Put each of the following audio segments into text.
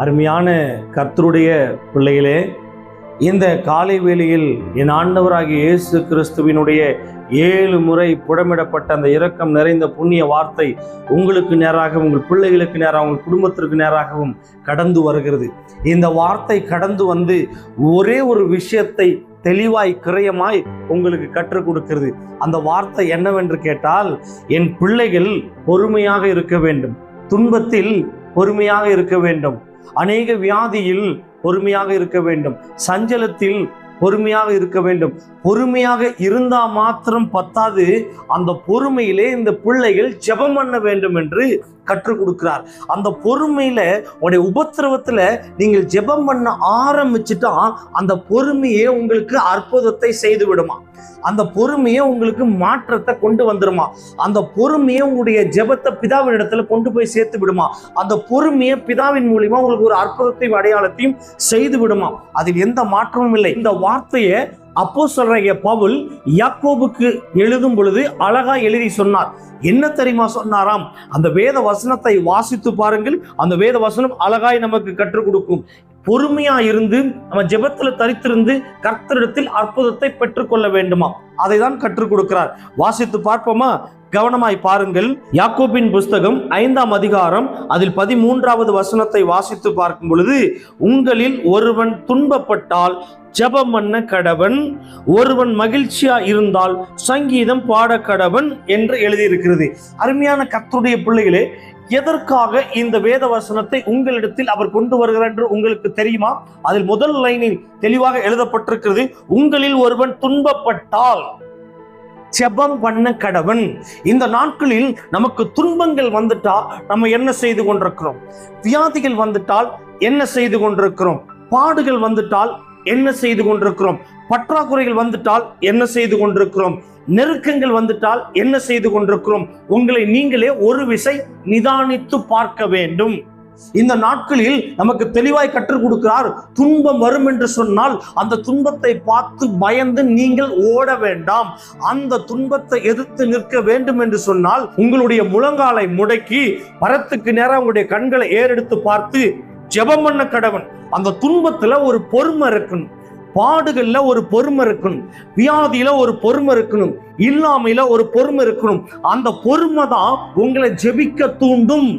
அருமையான கர்த்தருடைய பிள்ளைகளே, இந்த காலை வேளையில் என் ஆண்டவராகிய இயேசு கிறிஸ்துவினுடைய 7 முறை புடமிடப்பட்ட அந்த இரக்கம் நிறைந்த புண்ணிய வார்த்தை உங்களுக்கு நேராகவும் உங்கள் பிள்ளைகளுக்கு நேராகவும் உங்கள் குடும்பத்திற்கு நேராகவும் கடந்து வருகிறது. இந்த வார்த்தை கடந்து வந்து ஒரே ஒரு விஷயத்தை தெளிவாய் கிரயமாய் உங்களுக்கு கற்றுக் கொடுக்கிறது. அந்த வார்த்தை என்னவென்று கேட்டால், என் பிள்ளைகள் பொறுமையாக இருக்க வேண்டும், துன்பத்தில் பொறுமையாக இருக்க வேண்டும், அநேக வியாதியில் பொறுமையாக இருக்க வேண்டும், சஞ்சலத்தில் பொறுமையாக இருக்க வேண்டும். பொறுமையாக இருந்தா மாத்திரம் பத்தாது, அந்த பொறுமையிலே இந்த பிள்ளைகள் ஜெபம் பண்ண வேண்டும் என்று கற்றுக் கொடுக்கிறார். அந்த பொறுமையில உடைய உபத்திரவத்துல நீங்கள் ஜெபம் பண்ண ஆரம்பிச்சுட்டா அந்த பொறுமையே உங்களுக்கு அற்புதத்தை செய்து விடுமா, அந்த பொறுமையை உங்களுக்கு மாற்றத்தை கொண்டு வந்துருமா, அந்த பொறுமையை உங்களுடைய ஜெபத்தை பிதாவின் இடத்துல கொண்டு போய் சேர்த்து விடுமா, அந்த பொறுமையை பிதாவின் மூலியமா உங்களுக்கு ஒரு அற்புதத்தையும் அடையாளத்தையும் செய்து விடுமா. அதில் எந்த மாற்றமும் இல்லை. இந்த வார்த்தையை அப்போஸ்தலனாகிய பவுல் யாக்கோபுக்கு எழுதும் பொழுது அழகா எழுதி சொன்னார். என்ன தெரியுமா சொன்னாராம்? அந்த வேத வசனத்தை வாசித்து பாருங்கள். அந்த வேத வசனம் அழகாய் நமக்கு கற்றுக் கொடுக்கும். பொறுமையா இருந்து நம்ம ஜெபத்துல தரித்திருந்து கர்த்தரிடத்தில் அற்புதத்தை பெற்றுக்கொள்ள வேண்டுமா, அதை தான் கற்றுக் கொடுக்கிறார். வாசித்து பார்ப்போமா? கவனமாய் பாருங்கள். யாக்கோபின் புஸ்தகம் 5ஆம் அதிகாரம் அதில் 13வது வசனத்தை வாசித்து பார்க்கும் பொழுது, உங்களில் ஒருவன் துன்பப்பட்டால் ஜெபம் பண்ண கடவன், ஒருவன் மகிழ்ச்சியா இருந்தால் சங்கீதம் பாட கடவன் என்று எழுதியிருக்கிறது. அருமையான கர்த்தருடைய பிள்ளைகளே, எதற்காக இந்த வேத வசனத்தை உங்களிடத்தில் அவர் கொண்டு வருகிறார் என்று உங்களுக்கு தெரியுமா? அதில் முதல் லைனில் தெளிவாக எழுதப்பட்டிருக்கிறது, உங்களில் ஒருவன் துன்பப்பட்டால் ஜெபம் பண்ண கடவன். இந்த நாட்களில் நமக்கு துன்பங்கள் வந்துட்டா நம்ம என்ன செய்து கொண்டிருக்கிறோம்? வியாதிகள் வந்துட்டால் என்ன செய்து கொண்டிருக்கிறோம்? பாடுகள் வந்துட்டால் என்ன செய்து கொண்டிருக்கிறோம்? பற்றாக்குறைகள் வந்துட்டால் என்ன செய்து கொண்டிருக்கிறோம்? நெருக்கங்கள் வந்துட்டால் என்ன செய்து கொண்டிருக்கிறோம்? உங்களை நீங்களே ஒரு விசை நிதானித்து பார்க்க வேண்டும். இந்த நாட்களில் நமக்கு தெளிவாய் கற்றுக் கொடுக்கிறார். துன்பம் வரும் என்று சொன்னால் அந்த துன்பத்தை பார்த்து பயந்து நீங்கள் ஓட வேண்டாம். அந்த துன்பத்தை எதிர்த்து நிற்க வேண்டும் என்று சொன்னால் உங்களுடைய முழங்காலை முடக்கி பரத்துக்கு நேரம் உங்களுடைய கண்களை ஏறெடுத்து பார்த்து ஜெபம் பண்ண கடவன். அந்த துன்பத்துல ஒரு பொறுமை இருக்கணும், பாடுகள்ல ஒரு பொறுமை இருக்கணும், வியாதியில ஒரு பொறுமை இருக்கணும், இல்லாமையில ஒரு பொறுமை இருக்கணும். அந்த பொறுமை தான் உங்களை ஜெபிக்க தூண்டும்.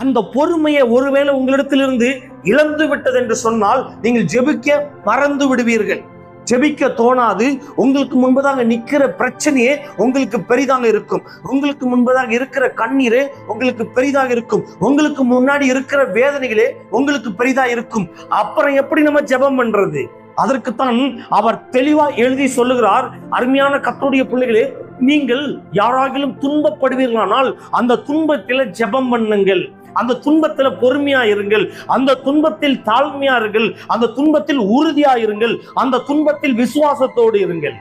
அந்த பொறுமையை ஒருவேளை உங்களிடத்திலிருந்து இழந்து விட்டது என்று சொன்னால் நீங்கள் ஜெபிக்க மறந்து விடுவீர்கள், ஜெபிக்க தோணாது. உங்களுக்கு முன்பதாக நிற்கிற பிரச்சனையே உங்களுக்கு பெரிதாக இருக்கும், உங்களுக்கு முன்பதாக இருக்கிற கண்ணீரே உங்களுக்கு பெரிதாக இருக்கும், உங்களுக்கு முன்னாடி இருக்கிற வேதனைகளே உங்களுக்கு பெரிதாக இருக்கும். அப்புறம் எப்படி நம்ம ஜெபம் பண்றது? அதற்குத்தான் அவர் தெளிவா எழுதி சொல்லுகிறார். அருமையான கர்த்தருடைய பிள்ளைகளே, நீங்கள் யாராகிலும் துன்பப்படுவீர்களானால் அந்த துன்பத்தில ஜெபம் பண்ணுங்கள், அந்த துன்பத்தில் பொறுமையா இருங்கள், அந்த துன்பத்தில் தாழ்மையா இருங்கள், அந்த துன்பத்தில் உறுதியா இருங்கள், அந்த துன்பத்தில் விசுவாசத்தோடு இருங்கள்.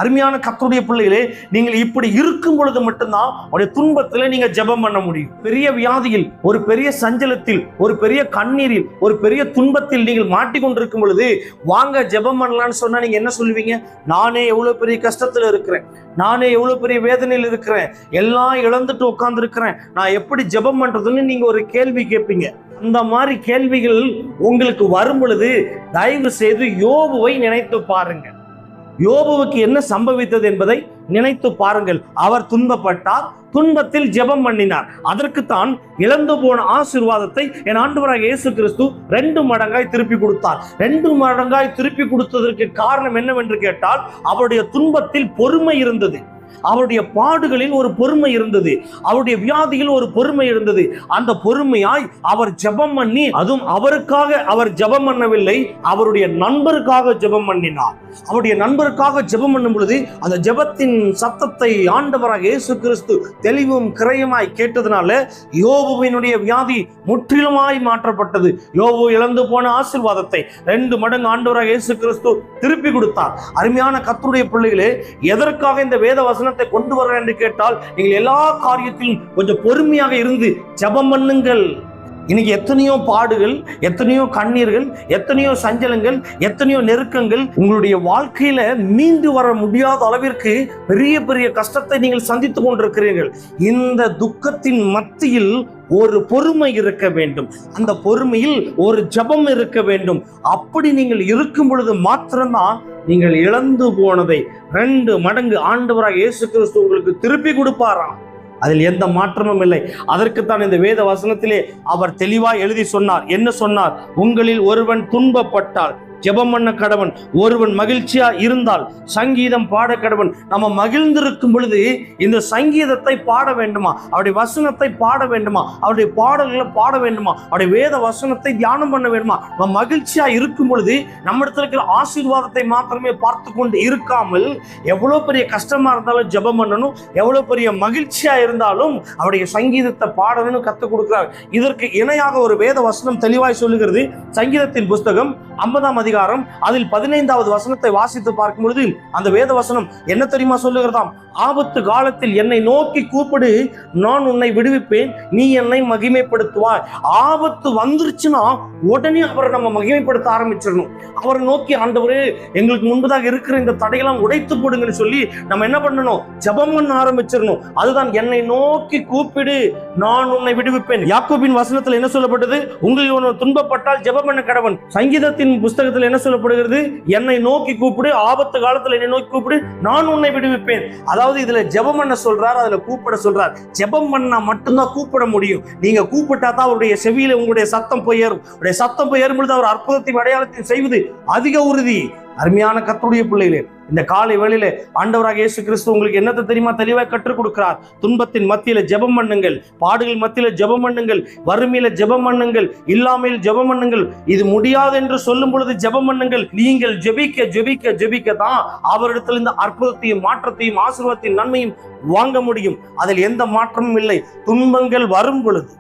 அருமையான கர்த்தருடைய பிள்ளைகளே, நீங்கள் இப்படி இருக்கும் பொழுது மட்டும்தான் உடைய துன்பத்துல நீங்க ஜெபம் பண்ண முடியும். பெரிய வியாதியில், ஒரு பெரிய சஞ்சலத்தில், ஒரு பெரிய கண்ணீரில், ஒரு பெரிய துன்பத்தில் நீங்கள் மாட்டிக்கொண்டிருக்கும் பொழுது வாங்க ஜெபம் பண்ணலான்னு சொன்னா நீங்க என்ன சொல்லுவீங்க? நானே எவ்வளவு பெரிய கஷ்டத்துல இருக்கிறேன், நானே எவ்வளவு பெரிய வேதனையில் இருக்கிறேன், எல்லாம் இழந்துட்டு உட்கார்ந்து இருக்கிறேன், நான் எப்படி ஜெபம் பண்றதுன்னு நீங்க ஒரு கேள்வி கேட்பீங்க. அந்த மாதிரி கேள்விகள் உங்களுக்கு வரும் பொழுது தயவு செய்து யோபுவை நினைத்து பாருங்க. யோபுவுக்கு என்ன சம்பவித்தது என்பதை நினைத்து பாருங்கள். அவர் துன்பப்பட்டார், துன்பத்தில் ஜெபம் பண்ணினார். அதற்குத்தான் இழந்து போன ஆசீர்வாதத்தை என் ஆண்டவராகிய இயேசு கிறிஸ்து 2 மடங்காய் திருப்பி கொடுத்தார். 2 மடங்காய் திருப்பி கொடுத்ததற்கு காரணம் என்னவென்று கேட்டால், அவருடைய துன்பத்தில் பொறுமை இருந்தது, அவருடைய பாடுகளில் ஒரு பொறுமை இருந்தது, அவருடைய வியாதியில் ஒரு பொறுமை இருந்தது. அந்த பொறுமையாய் அவர் ஜெபம் பண்ணி, அதுவும் அவருக்காக அவர் ஜெபம் பண்ணவில்லை, அவருடைய நண்பருக்காக ஜெபம் பண்ணினார். அவருடைய நண்பருக்காக ஜெபம் பண்ணும் பொழுது அந்த ஜெபத்தின் சத்தத்தை ஆண்டவராக இயேசு கிறிஸ்து தெளிவும் கிரயமாய் கேட்டதுனால யோபுவினுடைய வியாதி முற்றிலுமாய் மாற்றப்பட்டது. யோபு இழந்து போன ஆசீர்வாதத்தை 2 மடங்கு ஆண்டவராக இயேசு கிறிஸ்து திருப்பி கொடுத்தார். அருமையான கர்த்தருடைய பிள்ளைகளே, எதற்காக இந்த வேத வசனத்தை கொண்டு வர என்று கேட்டால், நீங்கள் எல்லா காரியத்திலும் கொஞ்சம் பொறுமையாக இருந்து ஜெபம் பண்ணுங்கள். இன்னைக்கு எத்தனையோ பாடுகள், எத்தனையோ கண்ணீர்கள், எத்தனையோ சஞ்சலங்கள், எத்தனையோ நெருக்கங்கள், உங்களுடைய வாழ்க்கையில மீண்டு வர முடியாத அளவிற்கு பெரிய பெரிய கஷ்டத்தை நீங்கள் சந்தித்துக் கொண்டிருக்கிறீர்கள். இந்த துக்கத்தின் மத்தியில் ஒரு பொறுமை இருக்க வேண்டும். அந்த பொறுமையில் ஒரு ஜெபம் இருக்க வேண்டும். அப்படி நீங்கள் இருக்கும் பொழுது மாத்திரம்தான் நீங்கள் இழந்து போனதை 2 மடங்கு ஆண்டவராக இயேசு கிறிஸ்து உங்களுக்கு திருப்பி கொடுப்பாராம். அதில் எந்த மாற்றமும் இல்லை. அதற்குத்தான் இந்த வேத வசனத்திலே அவர் தெளிவாய் எழுதி சொன்னார். என்ன சொன்னார்? உங்களில் ஒருவன் துன்பப்பட்டால் ஜெபம் பண்ண கடவன், ஒருவன் மகிழ்ச்சியா இருந்தால் சங்கீதம் பாட கடவன். நம்ம மகிழ்ந்திருக்கும் பொழுது இந்த சங்கீதத்தை பாட வேண்டுமா? அவருடைய வசனத்தை பாட வேண்டுமா? அவருடைய பாடல்களை பாட வேண்டுமா? அவருடைய வேத வசனத்தை தியானம் பண்ண வேண்டுமா? நம்ம மகிழ்ச்சியா இருக்கும் பொழுது நம்ம இடத்துல இருக்கிற ஆசீர்வாதத்தை மாத்திரமே பார்த்து கொண்டு இருக்காமல், எவ்வளவு பெரிய கஷ்டமா இருந்தாலும் ஜெபம் பண்ணணும், எவ்வளவு பெரிய மகிழ்ச்சியா இருந்தாலும் அவருடைய சங்கீதத்தை பாடணும்னு கற்றுக் கொடுக்கிறார். இதற்கு இணையாக ஒரு வேத வசனம் தெளிவாய் சொல்லுகிறது. சங்கீதத்தின் புஸ்தகம் 50ஆம் அதிகாரம் அதில் 15வது வசனத்தை வாசித்து பார்க்கும் பொழுது அந்த வேத வசனம் என்ன தெரியுமா சொல்லுகிறதாம்? ஆபத்து காலத்தில் என்னை நோக்கி கூப்பிடு, நான் உன்னை விடுவிப்பேன், நீ என்னை மகிமைப்படுத்துவாய். ஆபத்து வந்துருச்சுன்னா உடனே அவரை நம்ம மகிமைப்படுத்த ஆரம்பிச்சிடணும். அவரை நோக்கி, ஆண்டவரே எங்களுக்கு முன்பதாக இருக்கிற இந்த தடையெல்லாம் உடைத்து போடுங்கன்னு சொல்லி நம்ம என்ன பண்ணணும்? ஜெபம் பண்ண ஆரம்பிச்சிடணும். அதுதான் என்னை நோக்கி கூப்பிடு, நான் உன்னை விடுவிப்பேன். யாக்கோபின் வசனத்தில் என்ன சொல்லப்பட்டது? உங்களில் ஒருவன் துன்பப்பட்டால் ஜெபம் பண்ண கடவன். சங்கீதத்தின் புஸ்தகத்தில் என்ன சொல்லப்படுகிறது? என்னை நோக்கி கூப்பிடு, ஆபத்து காலத்தில் என்னை நோக்கி கூப்பிடு, நான் உன்னை விடுவிப்பேன். அதாவது இதுல ஜெபம் பண்ண சொல்றார், அதுல கூப்பிட சொல்றார். ஜெபம் பண்ணா மட்டும்தான் கூப்பிட முடியும். நீங்க கூப்பிட்டா தான் அவருடைய செவியில உங்களுடைய சத்தம் போய் ஏறும். உங்களுடைய சத்தம் போய் ஏறும் பொழுது அவர் அற்புதத்தையும் அடையாளத்தையும் செய்வது அதிக உறுதி. அருமையான கர்த்தருடைய பிள்ளைகளே, இந்த காலை வேளையில ஆண்டவராக இயேசு கிறிஸ்து உங்களுக்கு என்னத்தை தெரியுமா தெளிவாக கற்றுக் கொடுக்கிறார்? துன்பத்தின் மத்தியில ஜெபம் பண்ணுங்கள், பாடுகள் மத்தியில ஜெபம் பண்ணுங்கள், வறுமையில ஜெபம் பண்ணுங்கள், இல்லாமையில் ஜெபம் பண்ணுங்கள். இது முடியாது என்று சொல்லும் பொழுது ஜெபம் பண்ணுங்கள். நீங்கள் ஜெபிக்க ஜெபிக்க ஜெபிக்க தான் அவரிடத்திலிருந்து அற்புதத்தையும் மாற்றத்தையும் ஆசீர்வாதத்தையும் நன்மையும் வாங்க முடியும். அதில் எந்த மாற்றமும் இல்லை. துன்பங்கள் வரும் பொழுது,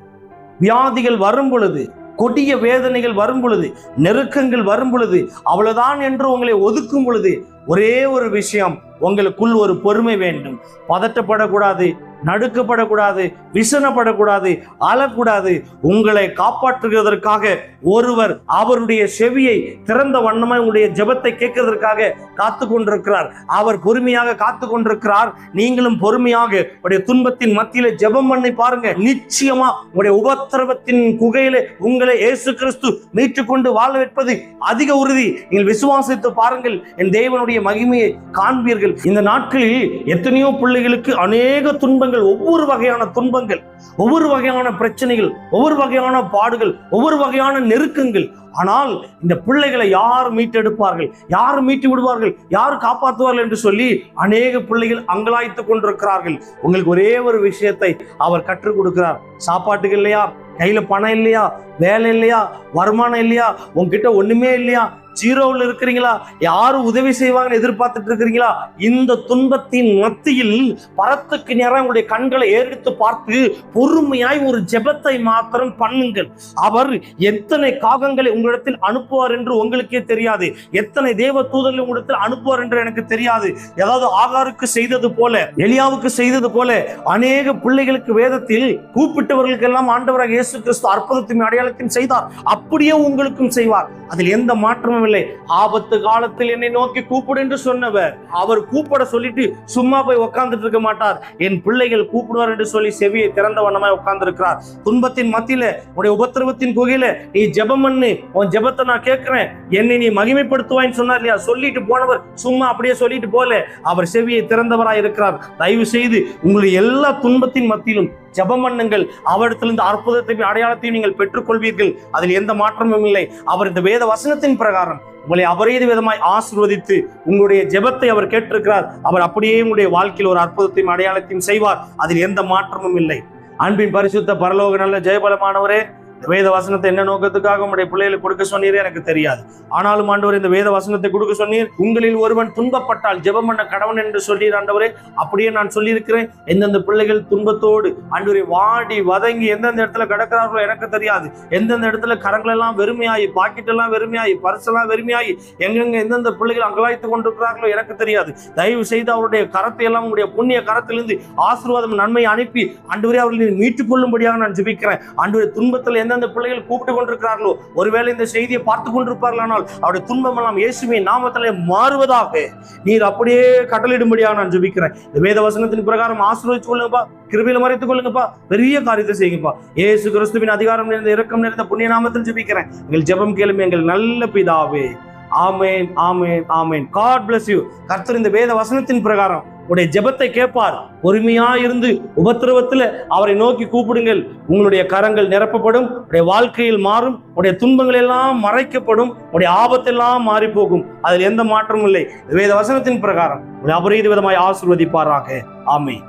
வியாதிகள் வரும் பொழுது, கொடிய வேதனைகள் வரும் பொழுது, நெருக்கங்கள் வரும் பொழுது, அவ்வளவுதான் என்று உங்களை ஒதுக்கும் பொழுது ஒரே ஒரு விஷயம், உங்களுக்குள் ஒரு பொறுமை வேண்டும். பதட்டப்படக்கூடாது, நடுக்கப்படக்கூடாது, விசனப்படக்கூடாது, அழக்கூடாது. உங்களை காப்பாற்றுவதற்காக ஒருவர் அவருடைய செவியை திறந்த வண்ணமாய் உங்களுடைய ஜெபத்தை கேட்கிறதற்காக காத்து கொண்டிருக்கிறார். அவர் பொறுமையாக காத்து கொண்டிருக்கிறார். நீங்களும் பொறுமையாக உடைய துன்பத்தின் மத்தியில ஜெபம் பண்ணி பாருங்க. நிச்சயமா உங்களுடைய உபத்திரவத்தின் குகையிலே உங்களை இயேசு கிறிஸ்து மீட்டுக் கொண்டு வாழ வைப்பது அதிக உறுதி. நீங்கள் விசுவாசித்து பாருங்கள், என் தேவனுடைய மகிமையை காண்பீர்கள். இந்த நாட்களில் எத்தனையோ பிள்ளைகளுக்கு அநேக துன்பங்கள், ஒவ்வொரு வகையான துன்பங்கள், ஒவ்வொரு வகையான பிரச்சனைகள், ஒவ்வொரு வகையான பாடுகள், ஒவ்வொரு வகையான நெருக்கங்கள். ஆனால் இந்த பிள்ளைகளை யார் மீட்டெடுப்பார்கள், யார் மீட்டு விடுவார்கள், யார் காப்பாற்றுவார்கள் என்று சொல்லி அநேக பிள்ளைகள் அங்கலாய்த்துக் கொண்டிருக்கிறார்கள். உங்களுக்கு ஒரே ஒரு விஷயத்தை அவர் கற்றுக் கொடுக்கிறார். சாப்பாட்டுக்கு இல்லையா, கையில பணம் இல்லையா, வேலை இல்லையா, வருமானம் இல்லையா, உங்ககிட்ட ஒண்ணுமே இல்லையா, ஜீரோவில் இருக்கிறீங்களா, யாரும் உதவி செய்வாங்கன்னு எதிர்பார்த்துட்டு இருக்கிறீங்களா? இந்த துன்பத்தின் மத்தியில் பரத்துக்கு நேரம் உங்களுடைய கண்களை ஏறெடுத்து பார்த்து பொறுமையாய் ஒரு ஜெபத்தை மாத்திரம் பண்ணுங்கள். அவர் எத்தனை காகங்களை உங்களிடத்தில் அனுப்புவார் என்று உங்களுக்கே தெரியாது. எத்தனை தேவ தூதர்களை உங்களிடத்தில் அனுப்புவார் என்று எனக்கு தெரியாது. ஏதாவது ஆகாருக்கு செய்தது போல, எலியாவுக்கு செய்தது போல அநேக பிள்ளைகளுக்கு வேதத்தில் கூப்பிட்டவர்களுக்கு எல்லாம் ஆண்டவராக இயேசு கிறிஸ்து அற்புதத்தையும் அடையாளத்தையும் செய்தார். அப்படியே உங்களுக்கும் செய்வார். அதில் எந்த மாற்றமும் இல்லை. ஆபத்து காலத்தில் என்னை நோக்கி கூப்பிடு என்று சொன்னவர், அவர் கூப்பிட சொல்லிட்டு சும்மா போய் உட்கார்ந்துட்டு இருக்க மாட்டார். என் பிள்ளைகள் கூப்பிடுவார் என்று சொல்லி செவியை திறந்த வண்ணமாய் உட்கார்ந்து இருக்கிறார். துன்பத்தின் மத்தியில, உடைய உபத்திரவத்தின் குகையில நீ ஜெபம் பண்ணு, உன் ஜெபத்தை நான் கேட்கிறேன், என்னை நீ மகிமைப்படுத்துவான்னு சொன்னார் இல்லையா? சொல்லிட்டு போனவர் சும்மா அப்படியே சொல்லிட்டு போல, அவர் செவியை திறந்தவராய் இருக்கிறார். தயவு செய்து உங்களுடைய எல்லா துன்பத்தின் மத்தியிலும் ஜெபம் பண்ணுங்கள். அவரிடத்திலிருந்து அற்புதத்தையும் அடையாளத்தையும் நீங்கள் பெற்றுக்கொள்வீர்கள். அதில் எந்த மாற்றமும் இல்லை. அவர் இந்த வேத வசனத்தின் பிரகாரம் உங்களை அபரீத விதமாய் ஆசீர்வதித்து உங்களுடைய ஜெபத்தை அவர் கேட்டிருக்கிறார். அவர் அப்படியே உங்களுடைய வாழ்க்கையில் ஒரு அற்புதத்தையும் அடையாளத்தையும் செய்வார். அதில் எந்த மாற்றமும் இல்லை. அன்பின் பரிசுத்த பரலோக நல்ல ஜெயபலமானவரே, வேத வசனத்தை என்ன நோக்கத்துக்காக உங்களுடைய பிள்ளைகளுக்கு கொடுக்க சொன்னீரே எனக்கு தெரியாது. ஆனாலும் ஆண்டவரே, இந்த வேத வசனத்தை கொடுக்க சொன்னீர். உங்களில் ஒருவன் துன்பப்பட்டால் ஜெபம் பண்ண கடவன் என்று சொல்லீர் ஆண்டவரே. அப்படியே நான் சொல்லியிருக்கிறேன். எந்தெந்த பிள்ளைகள் துன்பத்தோடு ஆண்டவரே வாடி வதங்கி எந்தெந்த இடத்துல கிடக்கிறார்களோ எனக்கு தெரியாது. எந்தெந்த இடத்துல கரங்கள் எல்லாம் வெறுமையாகி, பாக்கெட் எல்லாம் வெறுமையாகி, பர்செல்லாம் வெறுமையாகி, எங்கெங்க எந்தெந்த பிள்ளைகள் அங்கலாய்த்து கொண்டிருக்கிறார்களோ எனக்கு தெரியாது. தயவு செய்து அவருடைய கரத்தை எல்லாம் உங்களுடைய புண்ணிய கரத்திலிருந்து ஆசீர்வாதம் நன்மை அனுப்பி ஆண்டவரே அவர்களை மீட்டுக் கொள்ளும்படியாக நான் ஜெபிக்கிறேன். ஆண்டவரே, துன்பத்தில் எந்தெந்த பிள்ளைகள் கூப்பிட்டு கொண்டிருக்கிறார்களோ, ஒருவேளை இந்த செய்தியை பார்த்து கொண்டிருப்பார்களானால் அவருடைய துன்பம் எல்லாம் இயேசுவின் நாமத்திலே மாறுவதாக நீர் அப்படியே கட்டளையிடும்படியாக நான் ஜெபிக்கிறேன். இந்த வேத வசனத்தின் பிரகாரம் ஆசீர்வதிச்சு கொள்ளுங்கப்பா, கிருபையில மறைத்துக் கொள்ளுங்கப்பா, பெரிய காரியத்தை செய்யுங்கப்பா. இயேசு கிறிஸ்துவின் அதிகாரம் நிறைந்த இரக்கம் நிறைந்த புண்ணிய நாமத்தில் ஜெபிக்கிறேன். எங்கள் ஜெபம் கேளும் எங்கள் நல்ல பிதாவே. ஆமென், ஆமென், ஆமென். God bless you. கர்த்தர் இந்த வேத வசனத்தின் பிரகாரம் உடைய ஜெபத்தை கேட்பார். பொறுமையா இருந்து உபத்திரவத்துல அவரை நோக்கி கூப்பிடுங்கள். உங்களுடைய கரங்கள் நிரப்பப்படும், உடைய வாழ்க்கையில் மாறும், உடைய துன்பங்கள் எல்லாம் மறைக்கப்படும், உடைய ஆபத்தெல்லாம் மாறி போகும். அதில் எந்த மாற்றமும் இல்லை. வேத வசனத்தின் பிரகாரம் அபரீத விதமாய் ஆசீர்வதிப்பாராக. ஆமென்.